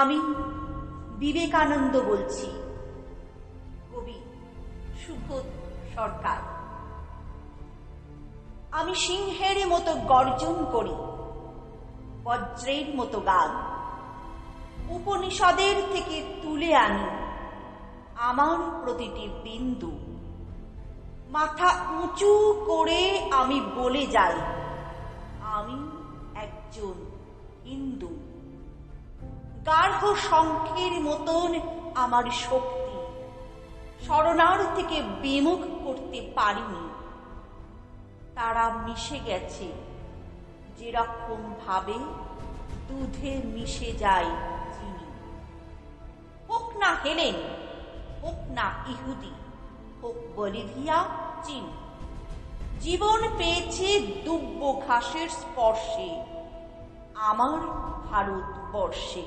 আমি বিবেকানন্দ বলছি। কবি সুবোধ সরকার। আমি সিংহের মতো গর্জন করি, বজ্রের মতো গান উপনিষদের থেকে তুলে আনি আমার প্রতিটি বিন্দু। মাথা উঁচু করে আমি বলে যাই, আমি একজন হিন্দু। গার্হ শঙ্খের মতন আমার শক্তি, শরণার্থীকে বিমুখ করতে পারিনি। তারা মিশে গেছে যেরকম ভাবে দুধে মিশে যায় চিনি। হোক না হেলেন, হোক না ইহুদি, হোক বলিভিয়া, চীন, জীবন পেয়েছে দুব্য ঘাসের স্পর্শে আমার ভারতবর্ষে।